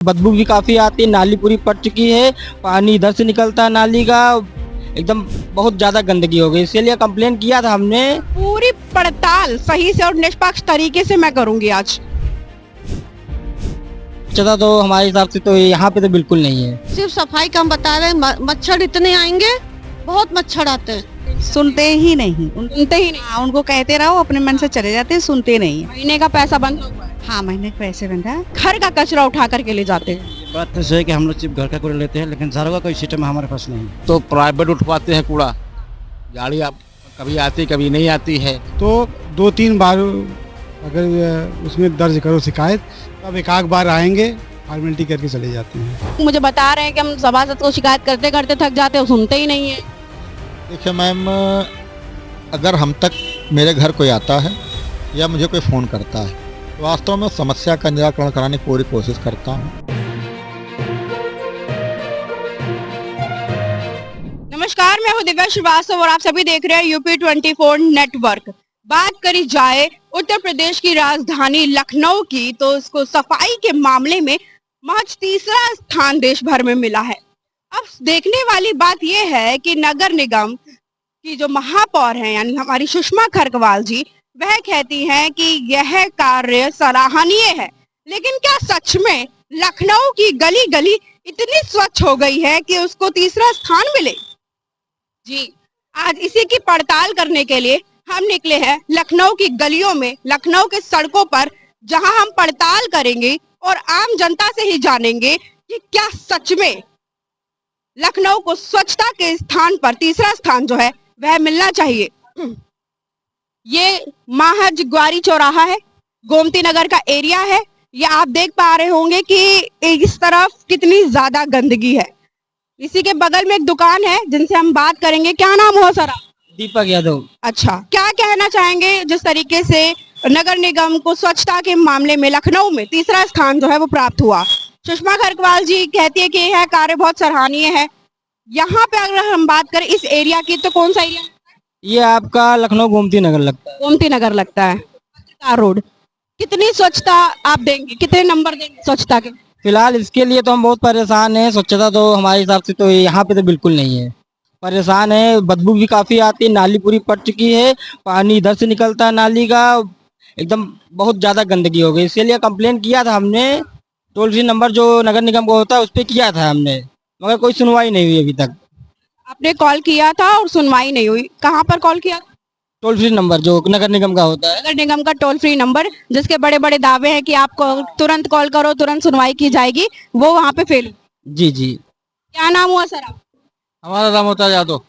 बदबू भी काफ़ी आती है, नाली पूरी पट चुकी है, पानी इधर से निकलता है नाली का, एकदम बहुत ज़्यादा गंदगी हो गई, इसीलिए कंप्लेन किया था हमने। पूरी पड़ताल सही से और निष्पक्ष तरीके से मैं करूंगी आज। स्वच्छता तो हमारे हिसाब से तो यहाँ पे तो बिल्कुल नहीं है। सिर्फ सफाई का हम बता रहे हैं, मच्छर इतने आएंगे, बहुत मच्छर आते हैं। सुनते ही नहीं, सुनते ही नहीं। हाँ, उनको कहते रहो, अपने मन से चले जाते हैं, सुनते नहीं। महीने का पैसा बंद हुआ है। हाँ, महीने के पैसे बंद है। घर का कचरा उठा करके ले जाते हैं। बात तो सही है कि हम लोग सिर्फ घर का कूड़ा लेते हैं, लेकिन शहरों का कोई सिस्टम हमारे पास नहीं। तो प्राइवेट उठवाते हैं कूड़ा, गाड़ी आप कभी आती कभी नहीं आती है। तो 2-3 बार अगर उसमें दर्ज करो शिकायत, तब एक आध बार आएंगे, फॉर्मेलिटी करके चले जाते हैं। मुझे बता रहे हैं कि हम सभासद को शिकायत करते करते थक जाते हैं, सुनते ही नहीं है। देखिए मैम, अगर हम तक मेरे घर कोई आता है या मुझे कोई फ़ोन करता है तो वास्तव में समस्या का निराकरण कराने की पूरी कोशिश करता हूँ। नमस्कार, मैं हूं दिव्या श्रीवास्तव और आप सभी देख रहे हैं यूपी 24 नेटवर्क। बात करी जाए उत्तर प्रदेश की राजधानी लखनऊ की, तो इसको सफाई के मामले में महज तीसरा स्थान देश भर में मिला है। अब देखने वाली बात यह है कि नगर निगम की जो महापौर हैं यानी हमारी सुषमा खरकवाल जी, वह कहती हैं कि यह कार्य सराहनीय है, लेकिन क्या सच में लखनऊ की गली गली इतनी स्वच्छ हो गई है कि उसको तीसरा स्थान मिले? जी, आज इसी की पड़ताल करने के लिए हम निकले हैं लखनऊ की गलियों में, लखनऊ के सड़कों पर, जहां हम पड़ताल करेंगे और आम जनता से ही जानेंगे कि क्या सच में लखनऊ को स्वच्छता के स्थान पर तीसरा स्थान जो है वह मिलना चाहिए। ये महज ग्वारी चौराहा है, गोमती नगर का एरिया है। ये आप देख पा रहे होंगे कि इस तरफ कितनी ज्यादा गंदगी है। इसी के बगल में एक दुकान है जिनसे हम बात करेंगे। क्या नाम हो सर? दीपक यादव। अच्छा, क्या कहना चाहेंगे जिस तरीके से नगर निगम को स्वच्छता के मामले में लखनऊ में तीसरा स्थान जो है वो प्राप्त हुआ? सुषमा खरकवाल जी कहती है कि यह कार्य बहुत सराहनीय है। यहाँ पे अगर हम बात करें इस एरिया की, तो कौन सा एरिया? ये आपका लखनऊ गोमती नगर लगता है। गोमती नगर लगता है, कार रोड। कितनी स्वच्छता आप देंगे, कितने नंबर देंगे स्वच्छता के? फिलहाल इसके लिए तो हम बहुत परेशान हैं। स्वच्छता तो हमारे हिसाब से तो यहाँ पे तो बिल्कुल नहीं है, परेशान है। बदबू भी काफ़ी आती है, नाली पूरी पट चुकी है, पानी इधर से निकलता है नाली का, एकदम बहुत ज़्यादा गंदगी हो गई, इसीलिए कंप्लेन किया था हमने। टोल फ्री नंबर जो नगर निगम को होता है उस पर किया था हमने, मगर कोई सुनवाई नहीं हुई अभी तक। आपने कॉल किया था और सुनवाई नहीं हुई? कहाँ पर कॉल किया? टोल फ्री नंबर जो नगर निगम का होता है, नगर निगम का टोल फ्री नंबर, जिसके बड़े बड़े दावे हैं कि आपको तुरंत कॉल करो, तुरंत सुनवाई की जाएगी, वो वहाँ पे फेल। जी जी। क्या नाम हुआ सर आप? हमारा नाम होता है यादव।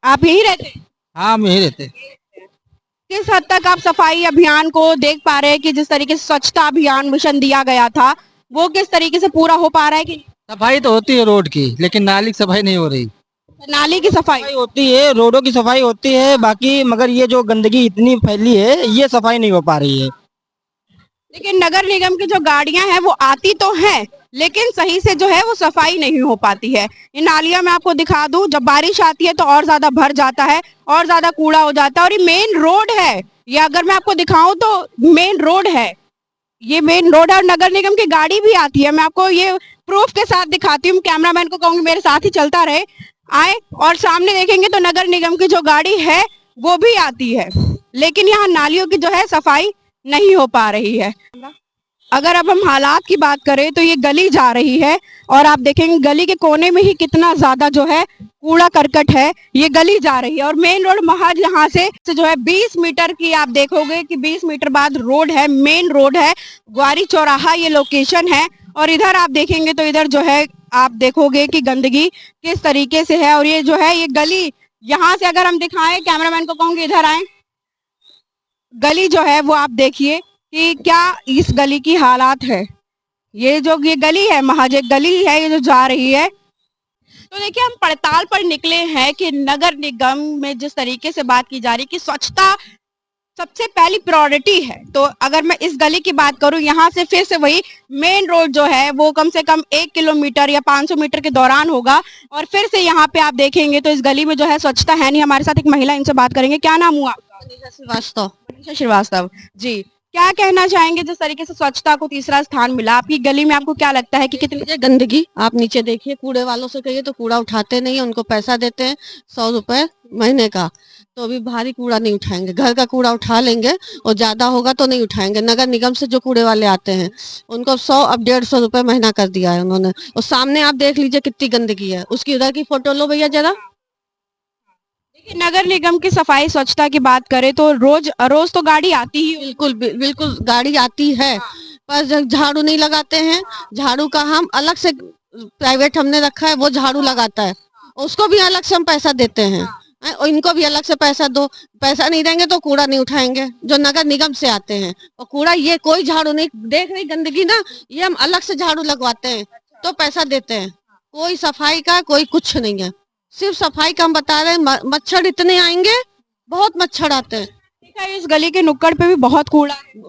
आप यहीं रहते हैं? हाँ, हम यहीं रहते। किस हद तक आप सफाई अभियान को देख पा रहे हैं कि जिस तरीके से स्वच्छता अभियान मिशन दिया गया था, वो किस तरीके से पूरा हो पा रहा है? कि सफाई तो होती है रोड की, लेकिन नाली की सफाई नहीं हो रही। नाली की सफाई सफाई होती है, रोडों की सफाई होती है बाकी, मगर ये जो गंदगी इतनी फैली है ये सफाई नहीं हो पा रही है। लेकिन नगर निगम की जो गाड़ियां हैं वो आती तो हैं, लेकिन सही से जो है वो सफाई नहीं हो पाती है। इन नालियां मैं आपको दिखा दूं, जब बारिश आती है तो और ज्यादा भर जाता है, और ज्यादा कूड़ा हो जाता है। और ये मेन रोड है, ये अगर मैं आपको दिखाऊं तो मेन रोड है, ये मेन रोड है और नगर निगम की गाड़ी भी आती है। मैं आपको ये प्रूफ के साथ दिखाती हूँ, कैमरामैन को कहूंगी मेरे साथ ही चलता रहे, आए और सामने देखेंगे तो नगर निगम की जो गाड़ी है वो भी आती है, लेकिन यहाँ नालियों की जो है सफाई नहीं हो पा रही है। अगर अब हम हालात की बात करें तो ये गली जा रही है और आप देखेंगे गली के कोने में ही कितना ज्यादा जो है कूड़ा करकट है। ये गली जा रही है और मेन रोड महज यहाँ से जो है 20 मीटर की, आप देखोगे कि 20 मीटर बाद रोड है, मेन रोड है, ग्वारी चौराहा ये लोकेशन है। और इधर आप देखेंगे तो इधर जो है आप देखोगे कि गंदगी किस तरीके से है। और ये जो है ये गली, यहाँ से अगर हम दिखाएं, कैमरामैन को कहूंगी इधर आए, गली जो है वो आप देखिए कि क्या इस गली की हालात है। ये गली है, महज एक गली है ये जो जा रही है। तो देखिए, हम पड़ताल पर निकले हैं कि नगर निगम में जिस तरीके से बात की जा रही है कि स्वच्छता सबसे पहली प्रायोरिटी है, तो अगर मैं इस गली की बात करूं, यहाँ से फिर से वही मेन रोड जो है वो कम से कम 1 किलोमीटर या 500 मीटर के दौरान होगा। और फिर से यहाँ पे आप देखेंगे तो इस गली में जो है स्वच्छता है नहीं। हमारे साथ एक महिला, इनसे बात करेंगे। क्या नाम हुआ? श्रीवास्तव। श्रीवास्तव जी, क्या कहना चाहेंगे जिस तरीके से स्वच्छता को तीसरा स्थान मिला आपकी गली में, आपको क्या लगता है कि कितनी नीचे गंदगी आप नीचे देखिए, कूड़े वालों से कहिए तो कूड़ा उठाते नहीं है, उनको पैसा देते हैं 100 रुपए महीने का, तो अभी भारी कूड़ा नहीं उठाएंगे, घर का कूड़ा उठा लेंगे और ज्यादा होगा तो नहीं उठाएंगे। नगर निगम से जो कूड़े वाले आते हैं उनको 100 अब 150 रुपए महीना कर दिया है उन्होंने। और सामने आप देख लीजिए कितनी गंदगी है, उसकी उधर की फोटो लो भैया जरा। देखिए नगर निगम की सफाई स्वच्छता की बात करें तो रोज रोज तो गाड़ी आती ही बिल्कुल बिल्कुल गाड़ी आती है, पर झाड़ू नहीं लगाते हैं। झाड़ू का हम अलग से प्राइवेट हमने रखा है, वो झाड़ू लगाता है, उसको भी अलग से हम पैसा देते हैं। और इनको भी अलग से पैसा दो, पैसा नहीं देंगे तो कूड़ा नहीं उठाएंगे जो नगर निगम से आते हैं। और कूड़ा ये कोई झाड़ू नहीं देख रही गंदगी ना, ये हम अलग से झाड़ू लगवाते हैं तो पैसा देते हैं। कोई सफाई का कोई कुछ नहीं है, सिर्फ सफाई का हम बता रहे हैं। मच्छर इतने आएंगे, बहुत मच्छर आते हैं। देखा है, इस गली के नुक्कड़ पे भी बहुत कूड़ा है,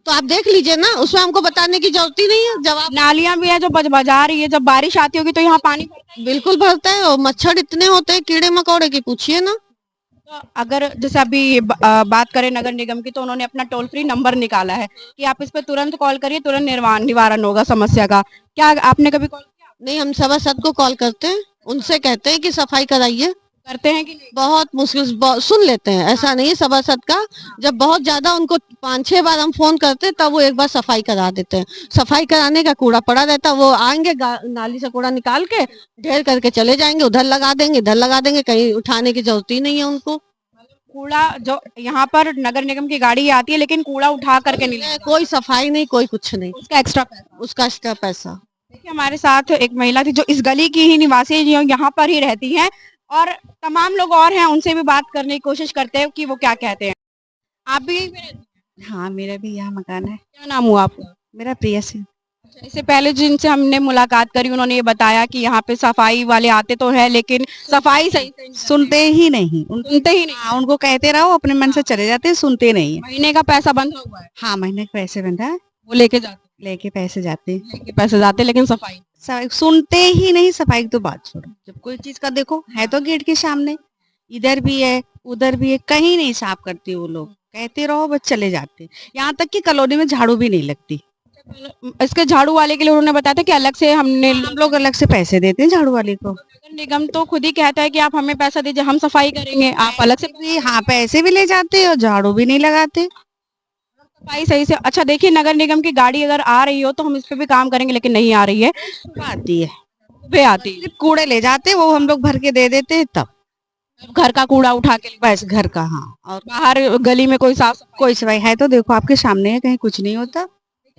तो आप देख लीजिए ना, उसमें हमको बताने की जरूरत ही नहीं है। जवाब नालियां भी है जो बजा रही है, जब बारिश आती होगी तो यहाँ पानी भरता है। बिल्कुल भरता है और मच्छर इतने होते हैं कीड़े मकोड़े की, पूछिए ना। तो अगर जैसे अभी बात करें नगर निगम की, तो उन्होंने अपना टोल फ्री नंबर निकाला है कि आप इस पे तुरंत कॉल करिए, तुरंत निवारण होगा समस्या का। क्या आपने कभी कॉल किया? नहीं, हम सभासद को कॉल करते हैं, उनसे कहते हैं कि सफाई कराइए। करते हैं कि नहीं? बहुत मुश्किल सुन लेते हैं, ऐसा नहीं है सभासद का। जब बहुत ज्यादा उनको 5-6 बार हम फोन करते हैं तब वो एक बार सफाई करा देते हैं। सफाई कराने का कूड़ा पड़ा रहता है, वो आएंगे नाली से कूड़ा निकाल के ढेर करके चले जाएंगे, उधर लगा देंगे इधर लगा देंगे, कहीं उठाने की जरूरत ही नहीं है उनको। कूड़ा जो यहाँ पर नगर निगम की गाड़ी आती है लेकिन कूड़ा उठा करके नहीं लेते, कोई सफाई नहीं, कोई कुछ नहीं, उसका एक्स्ट्रा पैसा। उसका एक्स्ट्रा पैसा। देखिए हमारे साथ एक महिला थी जो इस गली की ही निवासी है, जो यहाँ पर ही रहती हैं, और तमाम लोग और हैं, उनसे भी बात करने की कोशिश करते हैं कि वो क्या कहते हैं। आप भी यहीं पे रहते हैं? हाँ, मेरा भी यहाँ मकान है। क्या नाम हुआ आपका? मेरा प्रियसी। अच्छा, इससे पहले जिनसे हमने मुलाकात करी उन्होंने ये बताया कि यहाँ पे सफाई वाले आते तो है लेकिन सफाई सही से नहीं सुनते ही नहीं, सुनते ही नहीं। हाँ, उनको कहते रहो अपने मन से चले जाते हैं, सुनते नहीं है। महीने का पैसा बंधा हुआ है, हाँ, महीने के पैसे बंधा है, वो लेके जाते लेके पैसे जाते हैं। लेके पैसे जाते लेकिन सफाई सुनते ही नहीं, सफाई की तो बात छोड़ो। जब कोई चीज का देखो है तो गेट के सामने, इधर भी है उधर भी है, कहीं नहीं साफ करते वो लोग, कहते रहो बस चले जाते। यहाँ तक कि कॉलोनी में झाड़ू भी नहीं लगती। इसके झाड़ू वाले के लिए उन्होंने बताया था कि अलग से हम लोग अलग से पैसे देते हैं झाड़ू वाले को। नगर निगम तो खुद ही कहता है कि आप हमें पैसा दीजिए, हम सफाई करेंगे, आप अलग से भी हाँ, पैसे भी ले जाते हैं और झाड़ू भी नहीं लगाते। सफाई सही से। अच्छा देखिए, नगर निगम की गाड़ी अगर आ रही हो तो हम इस पे भी काम करेंगे, लेकिन नहीं आ रही है। आती है, वे आती है, सिर्फ कूड़े ले जाते हैं, वो हम लोग भर के दे देते हैं, तब घर का कूड़ा उठा के बस घर का। हाँ, और बाहर गली में कोई साफ कोई सफाई है तो देखो आपके सामने है, कहीं कुछ नहीं होता।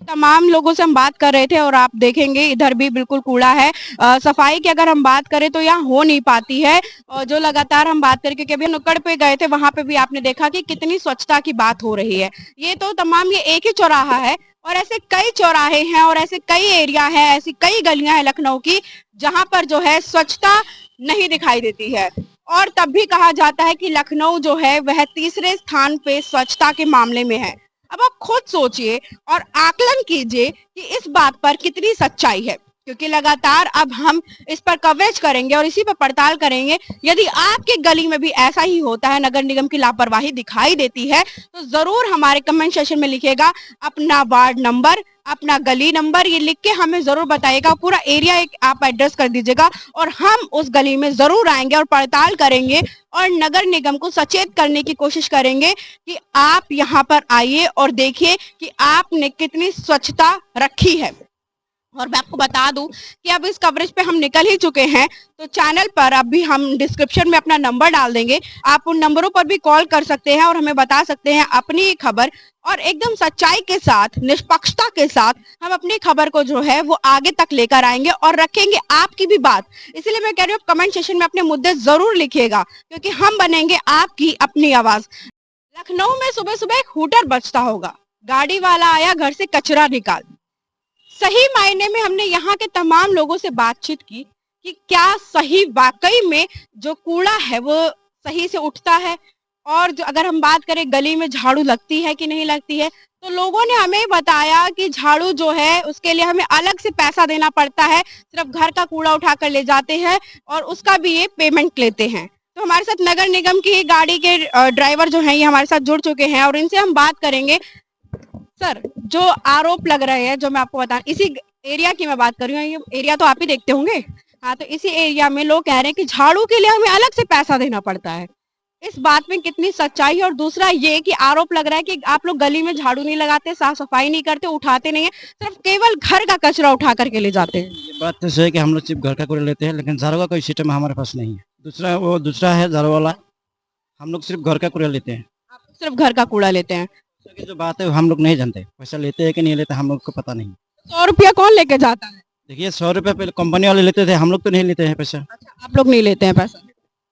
तमाम लोगों से हम बात कर रहे थे और आप देखेंगे इधर भी बिल्कुल कूड़ा है। सफाई की अगर हम बात करें तो यहाँ हो नहीं पाती है, और जो लगातार हम बात करें, क्योंकि अभी नुक्कड़ पे गए थे वहां पे भी आपने देखा कि कितनी स्वच्छता की बात हो रही है। ये तो तमाम ये एक ही चौराहा है और ऐसे कई चौराहे हैं और ऐसे कई एरिया है, ऐसी कई गलियां हैं लखनऊ की जहां पर जो है स्वच्छता नहीं दिखाई देती है। और तब भी कहा जाता है कि लखनऊ जो है वह तीसरे स्थान पे स्वच्छता के मामले में है। अब आप खुद सोचिए और आकलन कीजिए कि इस बात पर कितनी सच्चाई है, क्योंकि लगातार अब हम इस पर कवरेज करेंगे और इसी पर पड़ताल करेंगे। यदि आपके गली में भी ऐसा ही होता है, नगर निगम की लापरवाही दिखाई देती है, तो जरूर हमारे कमेंट सेक्शन में लिखिएगा अपना वार्ड नंबर, अपना गली नंबर, ये लिख के हमें जरूर बताइएगा। पूरा एरिया एक आप एड्रेस कर दीजिएगा और हम उस गली में जरूर आएंगे और पड़ताल करेंगे और नगर निगम को सचेत करने की कोशिश करेंगे कि आप यहाँ पर आइए और देखिए कि आपने कितनी स्वच्छता रखी है। और मैं आपको बता दूं कि अब इस कवरेज पे हम निकल ही चुके हैं, तो चैनल पर अभी हम डिस्क्रिप्शन में अपना नंबर डाल देंगे, आप उन नंबरों पर भी कॉल कर सकते हैं और हमें बता सकते हैं अपनी खबर, और एकदम सच्चाई के साथ, निष्पक्षता के साथ हम अपनी खबर को जो है वो आगे तक लेकर आएंगे और रखेंगे आपकी भी बात। इसलिए मैं कह रही हूँ कमेंट सेक्शन में अपने मुद्दे जरूर लिखिएगा, क्योंकि हम बनेंगे आपकी अपनी आवाज। लखनऊ में सुबह सुबह एक हूटर बजता होगा, गाड़ी वाला आया घर से कचरा निकाल। सही मायने में हमने यहाँ के तमाम लोगों से बातचीत की कि क्या सही वाकई में जो कूड़ा है वो सही से उठता है, और जो अगर हम बात करें गली में झाड़ू लगती है कि नहीं लगती है, तो लोगों ने हमें बताया कि झाड़ू जो है उसके लिए हमें अलग से पैसा देना पड़ता है, सिर्फ घर का कूड़ा उठा कर ले जाते हैं और उसका भी ये पेमेंट लेते हैं। तो हमारे साथ नगर निगम की गाड़ी के ड्राइवर जो हैं ये हमारे साथ जुड़ चुके हैं और इनसे हम बात करेंगे। सर जो आरोप लग रहे हैं, जो मैं आपको बता, इसी एरिया की मैं बात कर रही हूँ, ये एरिया तो आप ही देखते होंगे। हाँ, तो इसी एरिया में लोग कह रहे हैं कि झाड़ू के लिए हमें अलग से पैसा देना पड़ता है। इस बात में कितनी सच्चाई है? और दूसरा ये कि आरोप लग रहा है कि आप लोग गली में झाड़ू नहीं लगाते, साफ सफाई नहीं करते, उठाते नहीं है, सिर्फ केवल घर का कचरा उठा करके ले जाते हैं। ये बात तो सही है कि हम लोग सिर्फ घर का कूड़ा लेते हैं, लेकिन झाड़ू का कोई सिस्टम हमारे पास नहीं है। दूसरा है झाड़ू वाला, हम लोग सिर्फ घर का कूड़ा लेते हैं। आप सिर्फ घर का कूड़ा लेते हैं। पैसे की जो बात है वो हम लोग नहीं जानते, पैसा लेते हैं कि नहीं लेते हम लोग को पता नहीं। 100 रुपया कौन लेके जाता है? देखिए 100 रुपये पहले कंपनी वाले लेते थे, हम लोग तो नहीं लेते हैं पैसा। आप लोग नहीं लेते हैं पैसा?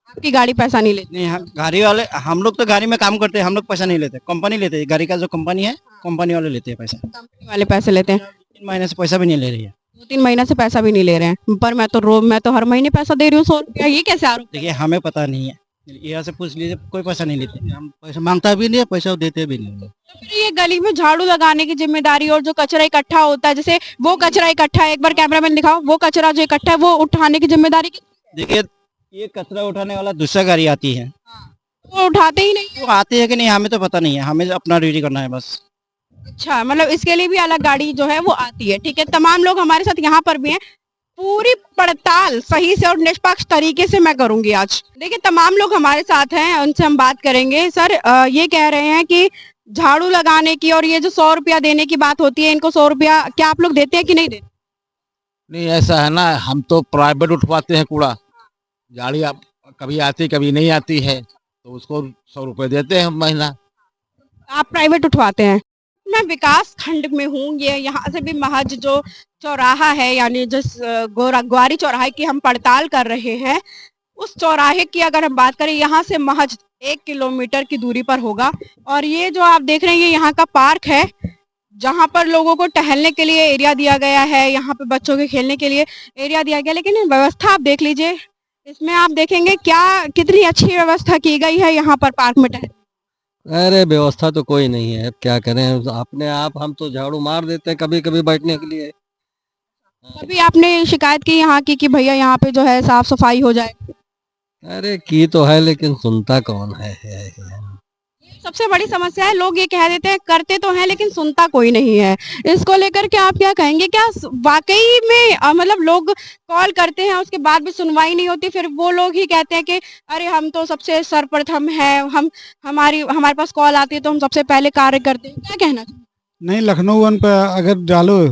आपकी गाड़ी पैसा नहीं लेती? नहीं, गाड़ी वाले, हम लोग तो गाड़ी में काम करते हैं, हम लोग पैसा नहीं लेते, कंपनी लेते है। गाड़ी का जो कंपनी है, कंपनी वाले लेते हैं पैसा। कंपनी वाले पैसे लेते हैं। 3 महीने से पैसा भी नहीं ले रही है। 2-3 महीने से पैसा भी नहीं ले रहे हैं, पर मैं तो हर महीने पैसा दे रही हूँ 100 रुपया। ये कैसे आरोप? देखिए हमें पता नहीं है, यहाँ से पूछ लीजिए, कोई पैसा नहीं लेते। हम पैसा मांगता भी नहीं है, पैसा देते भी नहीं है। तो फिर ये गली में झाड़ू लगाने की जिम्मेदारी और जो कचरा इकट्ठा होता है, जैसे वो कचरा इकट्ठा है, एक बार कैमरामैन दिखाओ, वो कचरा जो इकट्ठा है वो उठाने की जिम्मेदारी देखिए ये कचरा उठाने वाला दूसरा गाड़ी आती है, वो उठाते ही नहीं। वो आती है कि नहीं हमें तो पता नहीं है, हमें अपना ड्यूटी करना है बस। अच्छा, मतलब इसके लिए भी अलग गाड़ी जो है वो आती है। ठीक है, तमाम लोग हमारे साथ यहाँ पर भी हैं। पूरी पड़ताल सही से और निष्पक्ष तरीके से मैं करूंगी आज। देखिए तमाम लोग हमारे साथ हैं, उनसे हम बात करेंगे। सर ये कह रहे हैं कि झाड़ू लगाने की और ये जो 100 रुपया देने की बात होती है, इनको 100 रुपया क्या आप लोग देते हैं कि नहीं देते? नहीं, ऐसा है ना, हम तो प्राइवेट उठवाते हैं कूड़ा। गाड़ी आप कभी आती कभी नहीं आती है, तो उसको 100 रुपये देते हैं महीना। आप प्राइवेट उठवाते हैं? मैं विकास खंड में हूँ, ये यहाँ से भी महज जो चौराहा है, यानी जिस ग्वारी चौराहे की हम पड़ताल कर रहे हैं, उस चौराहे की अगर हम बात करें, यहाँ से महज 1 किलोमीटर की दूरी पर होगा। और ये जो आप देख रहे हैं, ये यहाँ का पार्क है, जहाँ पर लोगों को टहलने के लिए एरिया दिया गया है, यहाँ पे बच्चों के खेलने के लिए एरिया दिया गया। लेकिन व्यवस्था आप देख लीजिए, इसमें आप देखेंगे क्या कितनी अच्छी व्यवस्था की गई है यहाँ पर पार्क में टहलने। अरे व्यवस्था तो कोई नहीं है, अब क्या करें, अपने आप हम तो झाड़ू मार देते हैं कभी कभी बैठने के लिए। कभी आपने शिकायत की यहाँ की कि भैया यहाँ पे जो है साफ सफाई हो जाए? अरे की तो है लेकिन सुनता कौन है। सबसे बड़ी समस्या है, लोग ये कह देते हैं करते तो हैं लेकिन सुनता कोई नहीं है। इसको लेकर के आप क्या कहेंगे? क्या वाकई में मतलब लोग कॉल करते हैं, उसके बाद भी सुनवाई नहीं होती, फिर वो लोग ही कहते हैं कि अरे हम तो सबसे सर्वप्रथम है, हमारे पास कॉल आती है तो हम सबसे पहले कार्य करते हैं? क्या कहना? नहीं, लखनऊ वन पर अगर डालो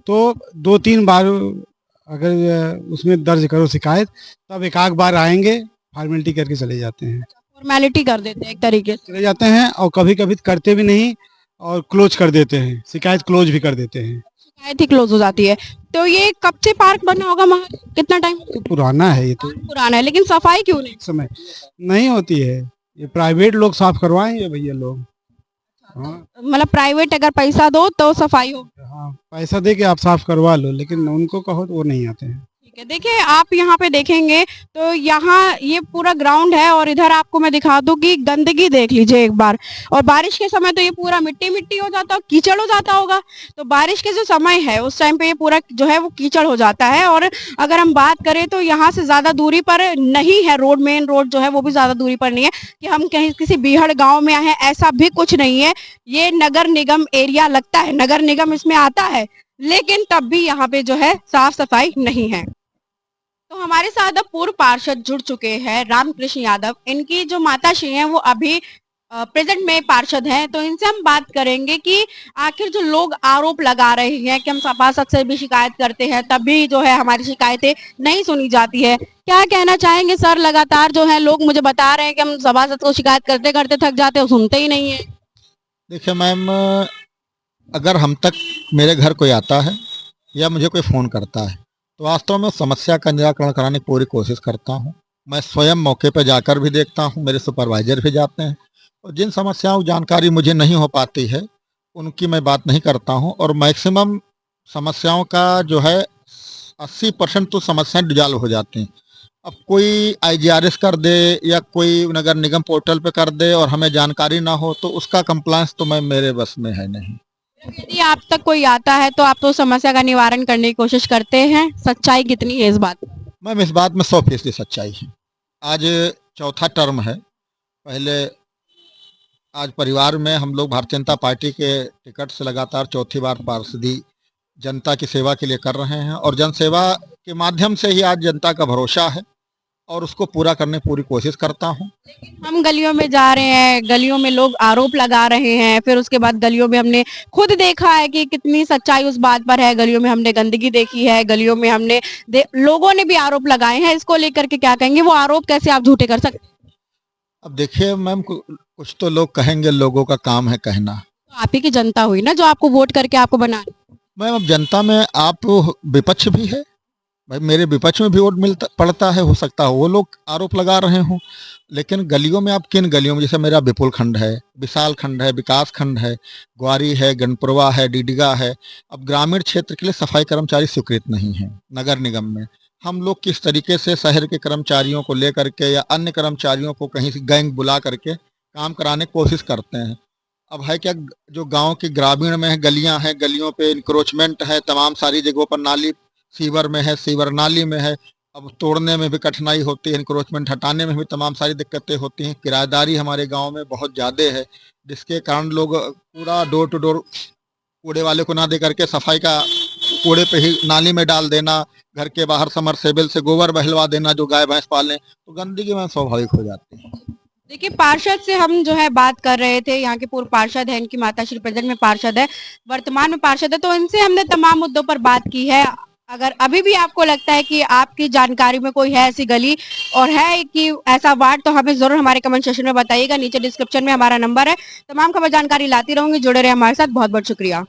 तो 2-3 बार अगर उसमें दर्ज करो शिकायत, तब एक आध बार आएंगे, फॉर्मेलिटी करके चले जाते हैं। फॉर्मेलिटी कर देते हैं एक तरीके से। चले जाते हैं, और कभी कभी करते भी नहीं और क्लोज कर देते हैं, शिकायत क्लोज भी कर देते हैं। शिकायत ही क्लोज हो जाती है। तो ये कब से पार्क बना होगा? कितना टाइम तो पुराना है, ये तो पुराना है, लेकिन सफाई क्यों नहीं? समय नहीं होती है, ये प्राइवेट लोग साफ करवाएंगे भैया लोग। हाँ, मतलब प्राइवेट अगर पैसा दो तो सफाई हो? हाँ, पैसा दे के आप साफ करवा लो, लेकिन उनको कहो तो वो नहीं आते हैं। ठीक है, देखिए आप यहाँ पे देखेंगे तो यहाँ ये पूरा ग्राउंड है, और इधर आपको मैं दिखा दूं कि गंदगी देख लीजिए एक बार। और बारिश के समय तो ये पूरा मिट्टी मिट्टी हो जाता है, कीचड़ हो जाता होगा। तो बारिश के जो समय है उस टाइम पे ये पूरा जो है वो कीचड़ हो जाता है। और अगर हम बात करें तो यहाँ से ज्यादा दूरी पर नहीं है रोड, मेन रोड जो है वो भी ज्यादा दूरी पर नहीं है कि हम कहीं किसी बीहड़ गाँव में आए हैं, ऐसा भी कुछ नहीं है। ये नगर निगम एरिया लगता है, नगर निगम इसमें आता है, लेकिन तब भी यहाँ पे जो है साफ सफाई नहीं है। तो हमारे साथ अब पूर्व पार्षद जुड़ चुके हैं, रामकृष्ण यादव। इनकी जो माताश्री हैं वो अभी प्रेजेंट में पार्षद हैं। तो इनसे हम बात करेंगे कि आखिर जो लोग आरोप लगा रहे हैं कि हम सभासद से भी शिकायत करते हैं तब भी जो है हमारी शिकायतें नहीं सुनी जाती है, क्या कहना चाहेंगे सर? लगातार जो है लोग मुझे बता रहे हैं कि हम सभासद को शिकायत करते करते थक जाते हैं, सुनते ही नहीं है। देखिए मैम, अगर हम तक मेरे घर कोई आता है या मुझे कोई फ़ोन करता है तो वास्तव में समस्या का निराकरण कराने की पूरी कोशिश करता हूं। मैं स्वयं मौके पर जाकर भी देखता हूं, मेरे सुपरवाइजर भी जाते हैं, और जिन समस्याओं की जानकारी मुझे नहीं हो पाती है उनकी मैं बात नहीं करता हूं। और मैक्सिमम समस्याओं का जो है 80% तो समस्याएं डिजॉल्व हो जाती हैं। अब कोई IGRS कर दे या कोई नगर निगम पोर्टल पे कर दे और हमें जानकारी ना हो तो उसका कंप्लायंस तो मेरे बस में है नहीं। यदि आप तक कोई आता है तो आप तो समस्या का निवारण करने की कोशिश करते हैं, सच्चाई कितनी है इस बात? मैम इस बात में 100% सच्चाई है। आज चौथा टर्म है, पहले आज परिवार में हम लोग भारतीय जनता पार्टी के टिकट से लगातार चौथी बार पार्षदी जनता की सेवा के लिए कर रहे हैं और जनसेवा के माध्यम से ही आज जनता का भरोसा है और उसको पूरा करने की पूरी कोशिश करता हूं। हम गलियों में जा रहे हैं, गलियों में लोग आरोप लगा रहे हैं, फिर उसके बाद गलियों में हमने खुद देखा है कि कितनी सच्चाई उस बात पर है। गलियों में हमने गंदगी देखी है, गलियों में हमने लोगों ने भी आरोप लगाए हैं। इसको लेकर के क्या कहेंगे? वो आरोप कैसे आप झूठे कर सकते? अब देखिए मैम, कुछ तो लोग कहेंगे, लोगों का काम है कहना। तो आप ही की जनता हुई ना जो आपको वोट करके आपको बना। मैम अब जनता में आप विपक्ष भी है भाई, मेरे विपक्ष में भी वोट मिलता पड़ता है, हो सकता है वो लोग आरोप लगा रहे हों, लेकिन गलियों में आप किन गलियों में, जैसे मेरा विपुल खंड है, विशाल खंड है, विकास खंड है, ग्वारी है, गणपुरवा है, डीडगा है। अब ग्रामीण क्षेत्र के लिए सफाई कर्मचारी स्वीकृत नहीं है नगर निगम में। हम लोग किस तरीके से शहर के कर्मचारियों को लेकर के या अन्य कर्मचारियों को कहीं से गैंग बुला करके काम कराने की कोशिश करते हैं। अब है क्या, जो गांव की ग्रामीण में है, गलियां हैं, गलियों पे इंक्रोचमेंट है, तमाम सारी जगहों पर नाली सीवर में है, सीवर नाली में है। अब तोड़ने में भी कठिनाई होती है, इंक्रोचमेंट हटाने में भी तमाम सारी दिक्कतें होती हैं। किराएदारी हमारे गांव में बहुत ज़्यादा है, जिसके कारण लोग पूरा डोर टू डोर कूड़े वाले को ना दे करके सफाई का कूड़े पे ही नाली में डाल देना, घर के बाहर समरसेबल से गोबर बहलवा देना जो गाय भैंस पालें, तो गंदगी में स्वाभाविक हो जाती है। देखिए, पार्षद से हम जो है बात कर रहे थे। यहाँ के पूर्व पार्षद है, इनकी माता श्री प्रेजेंट में पार्षद है, वर्तमान में पार्षद है, तो इनसे हमने तमाम मुद्दों पर बात की है। अगर अभी भी आपको लगता है कि आपकी जानकारी में कोई है ऐसी गली और है कि ऐसा वार्ड, तो हमें जरूर हमारे कमेंट सेक्शन में बताइएगा। नीचे डिस्क्रिप्शन में हमारा नंबर है। तमाम खबर जानकारी लाती रहूंगी, जुड़े रहे हमारे साथ। बहुत बहुत शुक्रिया।